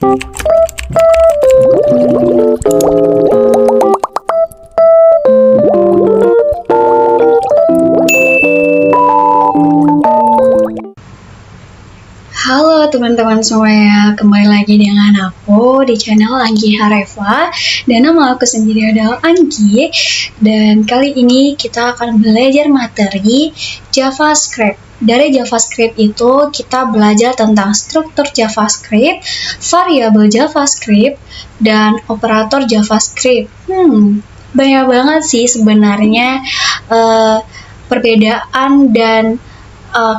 Halo teman-teman semuanya, kembali lagi dengan aku di channel Anggi Hareva. Dan nama aku sendiri adalah Anggi. Dan kali ini kita akan belajar materi JavaScript. Dari JavaScript itu kita belajar tentang struktur JavaScript, variabel JavaScript, dan operator JavaScript. Banyak banget sih sebenarnya perbedaan dan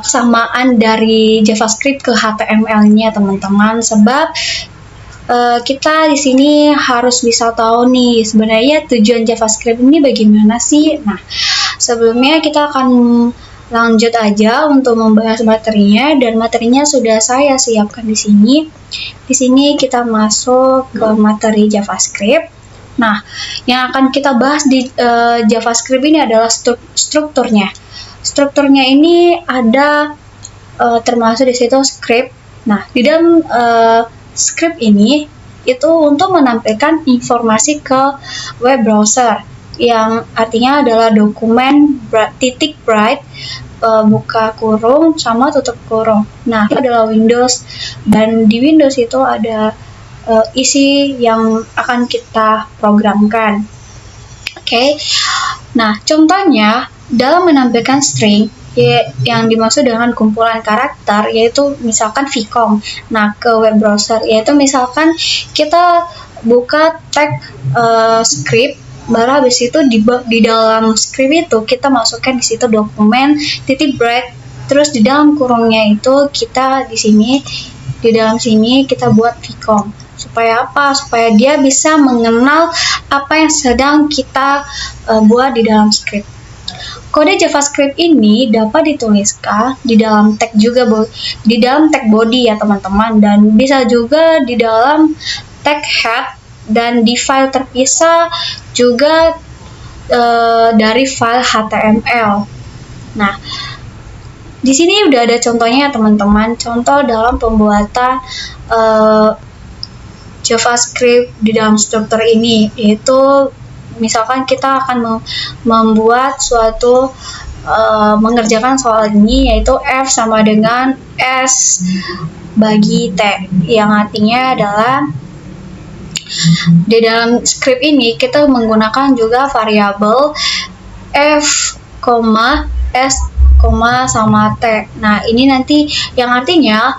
kesamaan dari JavaScript ke HTML-nya teman-teman, sebab kita di sini harus bisa tahu nih sebenarnya tujuan JavaScript ini bagaimana sih. Nah, sebelumnya kita akan lanjut aja untuk membahas materinya, dan materinya sudah saya siapkan di sini. Di sini kita masuk ke materi JavaScript. Nah, yang akan kita bahas di JavaScript ini adalah strukturnya. Strukturnya ini ada termasuk di situ script. Nah, di dalam script ini itu untuk menampilkan informasi ke web browser, yang artinya adalah dokumen titik bright buka kurung sama tutup kurung. Nah, itu adalah Windows, dan di Windows itu ada isi yang akan kita programkan. Oke. Nah, contohnya dalam menampilkan string yang dimaksud dengan kumpulan karakter, yaitu misalkan vcom. Nah, ke web browser, yaitu misalkan kita buka tag script, baru habis itu di dalam script itu kita masukkan di situ dokumen titik bright, terus di dalam kurungnya itu kita di dalam sini kita buat vcom. Supaya apa? Supaya dia bisa mengenal apa yang sedang kita buat di dalam script. Kode JavaScript ini dapat dituliskan di dalam tag juga, di dalam tag body ya teman-teman, dan bisa juga di dalam tag head, dan di file terpisah juga dari file HTML. Nah, di sini udah ada contohnya ya teman-teman, contoh dalam pembuatan JavaScript di dalam struktur ini, yaitu misalkan kita akan membuat suatu mengerjakan soal ini, yaitu F sama dengan S bagi T, yang artinya adalah di dalam script ini kita menggunakan juga variabel F, S, sama T. Nah, ini nanti yang artinya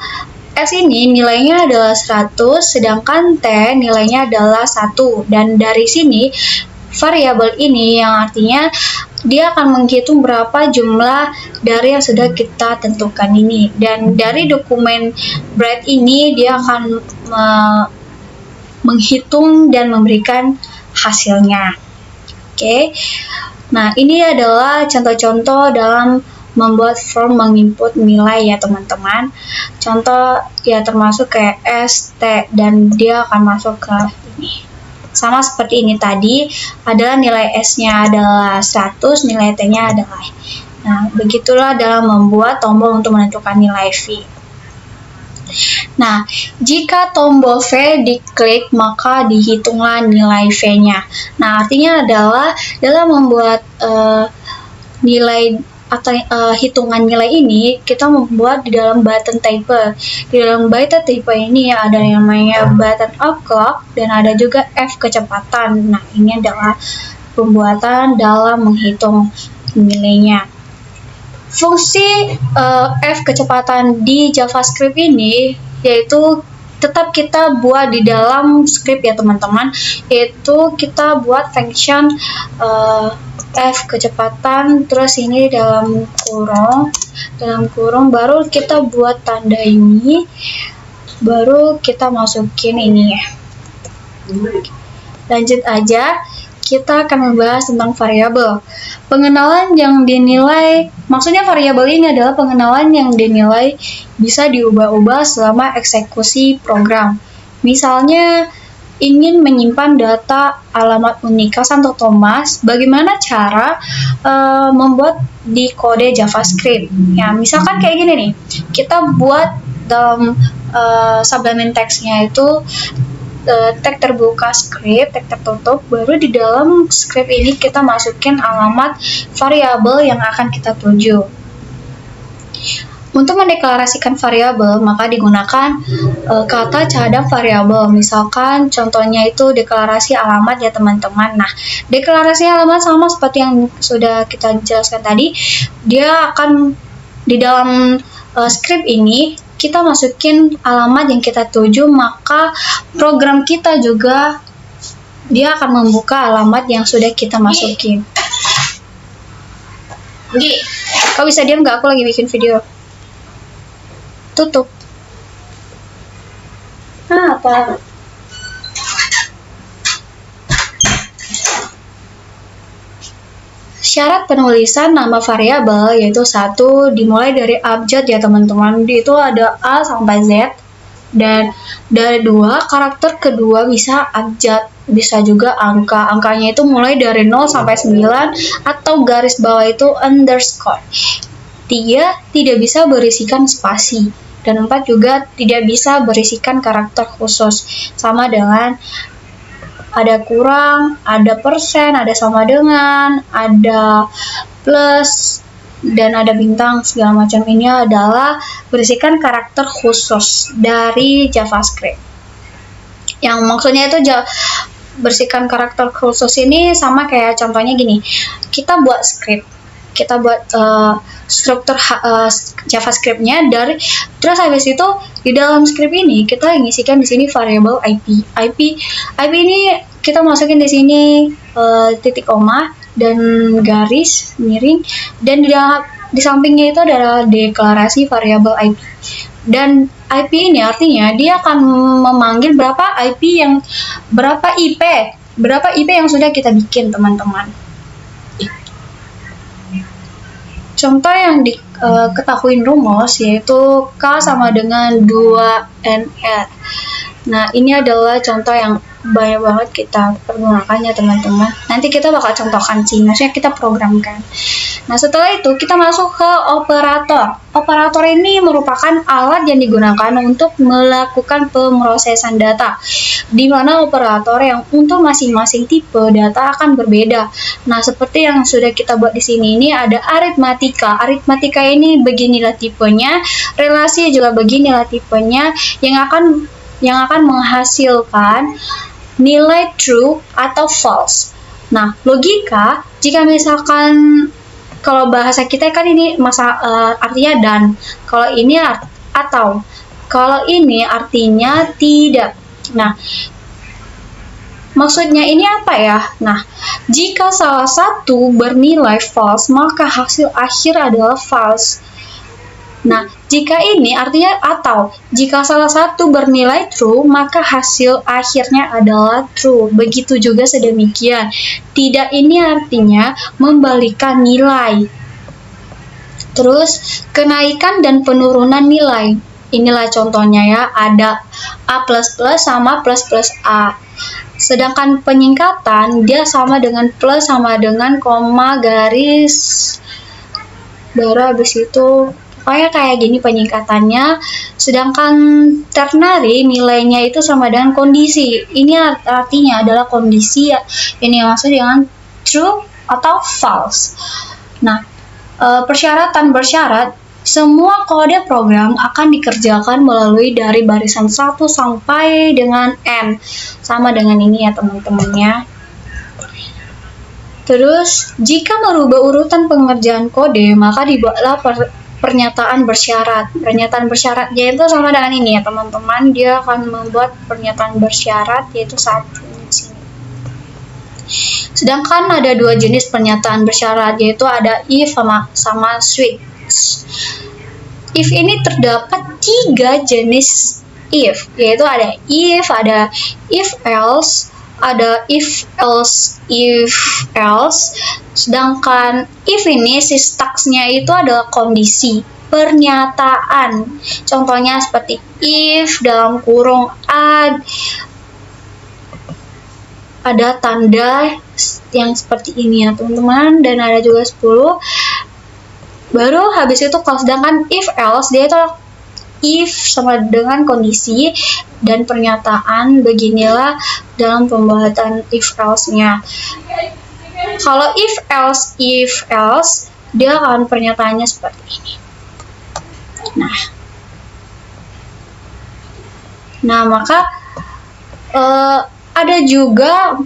S ini nilainya adalah 100, sedangkan T nilainya adalah 1. Dan dari sini variabel ini yang artinya dia akan menghitung berapa jumlah dari yang sudah kita tentukan ini. Dan dari dokumen bright ini dia akan menghitung dan memberikan hasilnya. Oke. Nah, ini adalah contoh-contoh dalam membuat form menginput nilai ya teman-teman. Contoh ya termasuk kayak S, T, dan dia akan masuk ke ini. Sama seperti ini tadi, adalah nilai S-nya adalah 100, nilai T-nya adalah. Nah, begitulah dalam membuat tombol untuk menentukan nilai V. Nah, jika tombol V diklik, maka dihitunglah nilai V-nya. Nah, artinya adalah dalam membuat nilai atau hitungan nilai ini, kita membuat di dalam button type. Di dalam button type ini ada yang namanya button of clock, dan ada juga F kecepatan. Nah, ini adalah pembuatan dalam menghitung nilainya. Fungsi F kecepatan di JavaScript ini yaitu tetap kita buat di dalam script ya teman-teman, yaitu kita buat function F kecepatan, terus ini dalam kurung, baru kita buat tanda ini, baru kita masukin ini ya. Lanjut aja, kita akan membahas tentang variabel. Pengenalan yang dinilai, maksudnya variabel ini adalah pengenalan yang dinilai bisa diubah-ubah selama eksekusi program. Misalnya ingin menyimpan data alamat unik Santo Thomas, bagaimana cara membuat di kode JavaScript? Ya, misalkan kayak gini nih, kita buat dalam subdomain text-nya itu tag terbuka script, tag tertutup, baru di dalam script ini kita masukin alamat variabel yang akan kita tuju. Untuk mendeklarasikan variabel, maka digunakan kata cadang variabel. Misalkan contohnya itu deklarasi alamat ya teman-teman. Nah, deklarasi alamat sama seperti yang sudah kita jelaskan tadi, dia akan di dalam script ini kita masukin alamat yang kita tuju, maka program kita juga dia akan membuka alamat yang sudah kita masukin. Kau bisa diam nggak? Aku lagi bikin video. Tutup. Apa? Syarat penulisan nama variabel yaitu satu, dimulai dari abjad ya teman-teman. Itu ada A sampai Z. Dan dari dua, karakter kedua bisa abjad, bisa juga angka. Angkanya itu mulai dari 0 sampai 9 atau garis bawah itu underscore. 3, tidak bisa berisikan spasi. Dan 4 juga tidak bisa berisikan karakter khusus. Sama dengan ada kurang, ada persen, ada sama dengan, ada plus, dan ada bintang, segala macam ini adalah berisikan karakter khusus dari JavaScript. Yang maksudnya itu berisikan karakter khusus ini sama kayak contohnya gini, kita buat script, kita buat struktur JavaScript-nya dari, terus habis itu di dalam script ini kita ngisikan di sini variabel IP ini kita masukin di sini titik koma dan garis miring, dan di sampingnya itu adalah deklarasi variabel IP. Dan IP ini artinya dia akan memanggil berapa IP yang sudah kita bikin teman-teman. Contoh yang diketahuin rumus yaitu K sama dengan 2NR. Nah, ini adalah contoh yang banyak banget kita pergunakan ya teman-teman. Nanti kita bakal contohkan sih, maksudnya kita programkan. Nah, setelah itu kita masuk ke operator. Operator ini merupakan alat yang digunakan untuk melakukan pemrosesan data, di mana operator yang untuk masing-masing tipe data akan berbeda. Nah, seperti yang sudah kita buat di sini, ini ada aritmatika. Aritmatika ini beginilah tipenya, relasi juga beginilah tipenya, yang akan menghasilkan nilai true atau false. Nah, logika, jika misalkan kalau bahasa kita kan ini artinya dan, kalau ini atau, kalau ini artinya tidak. Nah, maksudnya ini apa ya? Nah, jika salah satu bernilai false, maka hasil akhir adalah false. Nah, jika ini artinya atau, jika salah satu bernilai true, maka hasil akhirnya adalah true. Begitu juga sedemikian. Tidak ini artinya membalikan nilai. Terus, kenaikan dan penurunan nilai. Inilah contohnya ya, ada A++ sama plus A. Sedangkan penyingkatan, dia sama dengan plus sama dengan koma garis, baru habis itu pokoknya kayak gini penyingkatannya. Sedangkan ternary nilainya itu sama dengan kondisi. Ini artinya adalah kondisi ya. Ini maksud dengan true atau false. Nah, persyaratan bersyarat, semua kode program akan dikerjakan melalui dari barisan 1 sampai dengan N. Sama dengan ini ya teman-temannya. Terus, jika merubah urutan pengerjaan kode, maka dibuatlah pernyataan bersyarat. Pernyataan bersyaratnya itu sama dengan ini ya teman-teman. Dia akan membuat pernyataan bersyarat yaitu satu di sini. Sedangkan ada dua jenis pernyataan bersyarat, yaitu ada if sama switch. If ini terdapat 3 jenis if, yaitu ada if else, ada if else. Sedangkan if ini syntaxnya itu adalah kondisi pernyataan. Contohnya seperti if dalam kurung ada tanda yang seperti ini ya teman-teman, dan ada juga 10. Baru habis itu kalau sedangkan if else dia itu if sama dengan kondisi dan pernyataan beginilah dalam pembuatan if else-nya. Kalau if else, dia akan pernyataannya seperti ini. Nah, maka ada juga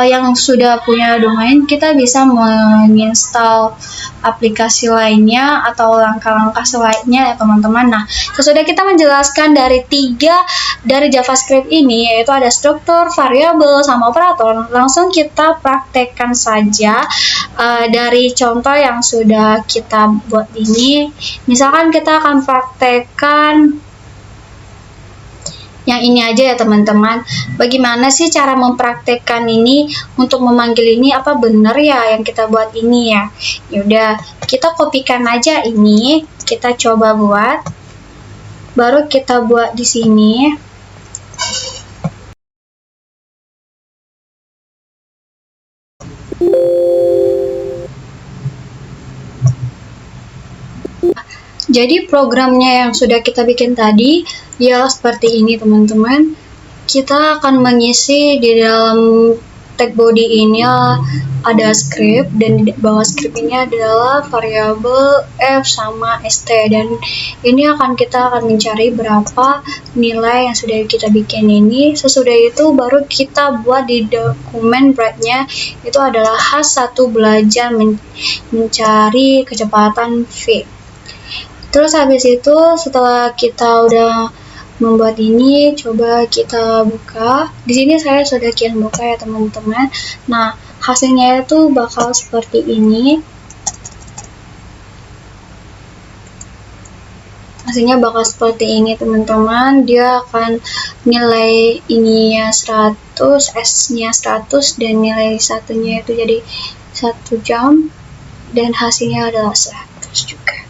yang sudah punya domain, kita bisa menginstal aplikasi lainnya atau langkah-langkah selainnya ya teman-teman. Nah, sesudah kita menjelaskan dari 3 dari JavaScript ini, yaitu ada struktur, variabel, sama operator, langsung kita praktekkan saja dari contoh yang sudah kita buat ini. Misalkan kita akan praktekkan yang ini aja ya teman-teman. Bagaimana sih cara mempraktekkan ini untuk memanggil ini, apa benar ya yang kita buat ini ya? Yaudah, kita kopikan aja ini, kita coba buat, baru kita buat di sini. Jadi programnya yang sudah kita bikin tadi ya seperti ini teman-teman. Kita akan mengisi di dalam tag body ini ada script, dan di bawah script ini adalah variabel f sama st, dan ini kita akan mencari berapa nilai yang sudah kita bikin ini. Sesudah itu baru kita buat di dokumen breadnya, itu adalah H1 belajar mencari kecepatan v. Terus habis itu setelah kita udah membuat ini, coba kita buka. Di sini saya sudah kian buka ya teman-teman. Nah, hasilnya itu bakal seperti ini. Hasilnya bakal seperti ini teman-teman. Dia akan nilai ininya 100, S-nya 100, dan nilai satunya itu jadi 1 jam, dan hasilnya adalah 100 juga.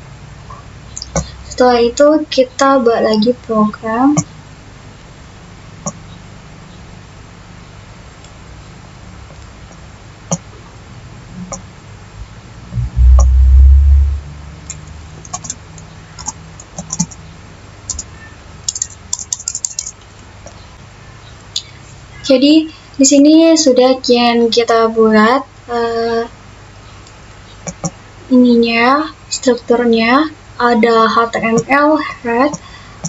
Setelah itu kita buat lagi program. Jadi di sini sudah kita buat ininya, strukturnya. Ada HTML head,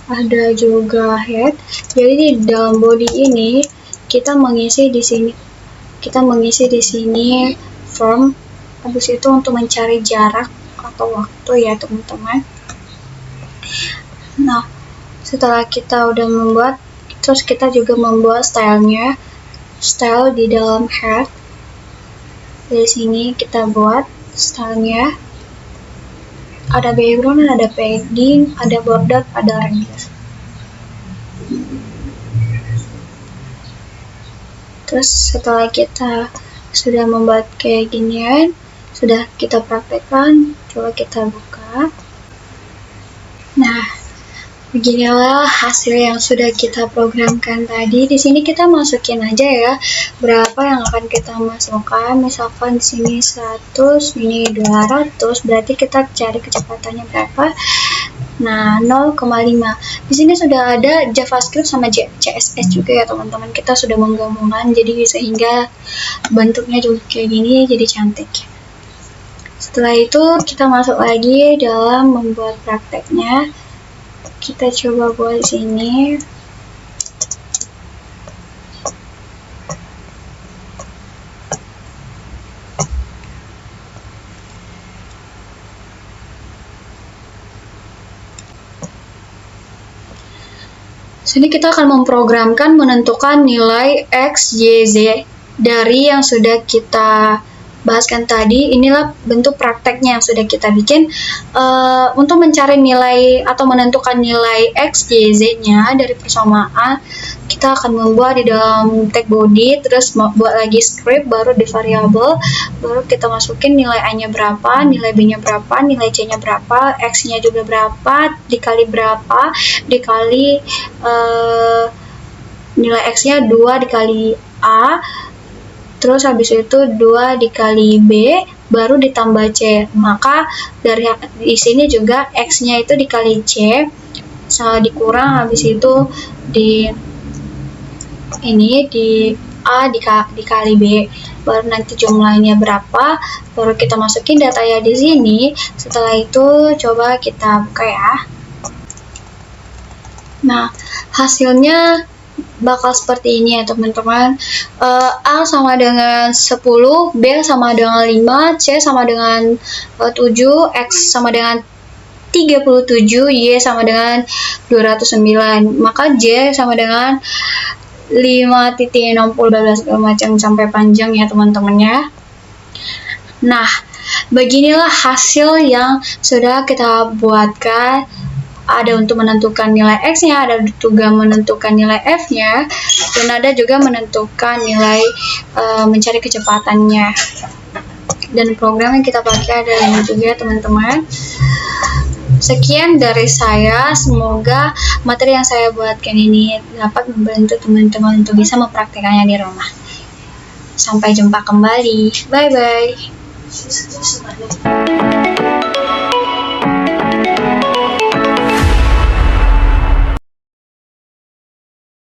ada juga head. Jadi di dalam body ini kita mengisi di sini, from. Habis itu untuk mencari jarak atau waktu ya teman-teman. Nah, setelah kita udah membuat, terus kita juga membuat stylenya, style di dalam head. Dari sini kita buat stylenya. Ada background, ada padding, ada border, ada radius. Terus setelah kita sudah membuat kayak ginian, sudah kita praktekkan, coba kita buka. Nah, beginilah hasil yang sudah kita programkan tadi. Di sini kita masukin aja ya berapa yang akan kita masukkan. Misalkan di sini 100, ini 200, berarti kita cari kecepatannya berapa. Nah, 0,5. Di sini sudah ada JavaScript sama CSS juga ya teman-teman. Kita sudah menggabungkan, jadi sehingga bentuknya juga kayak gini, jadi cantik. Setelah itu kita masuk lagi dalam membuat prakteknya. Kita coba buat sini. Sini kita akan memprogramkan menentukan nilai X, Y, Z dari yang sudah kita bahaskan tadi. Inilah bentuk prakteknya yang sudah kita bikin. Untuk mencari nilai atau menentukan nilai X, Y, Z-nya dari persamaan, kita akan membuat di dalam tag body, terus buat lagi script, baru di variabel, baru kita masukin nilai A-nya berapa, nilai B-nya berapa, nilai C-nya berapa, X-nya juga berapa, dikali berapa, dikali nilai X-nya 2 dikali A, terus habis itu 2 dikali B, baru ditambah C. Maka dari di sini juga X-nya itu dikali C, dikurang, habis itu di A dikali B, baru nanti jumlahnya berapa, baru kita masukin datanya di sini. Setelah itu coba kita buka ya. Nah, hasilnya bakal seperti ini ya teman-teman. A sama dengan 10, B sama dengan 5, C sama dengan 7, X sama dengan 37, Y sama dengan 209. Maka J sama dengan 5.60 segala macam sampai panjang ya teman-teman ya. Nah, beginilah hasil yang sudah kita buatkan. Ada untuk menentukan nilai X-nya, ada juga menentukan nilai F-nya, dan ada juga menentukan nilai mencari kecepatannya. Dan program yang kita pakai adalah ini juga teman-teman. Sekian dari saya, semoga materi yang saya buatkan ini dapat membantu teman-teman untuk bisa mempraktikkannya di rumah. Sampai jumpa kembali, bye-bye.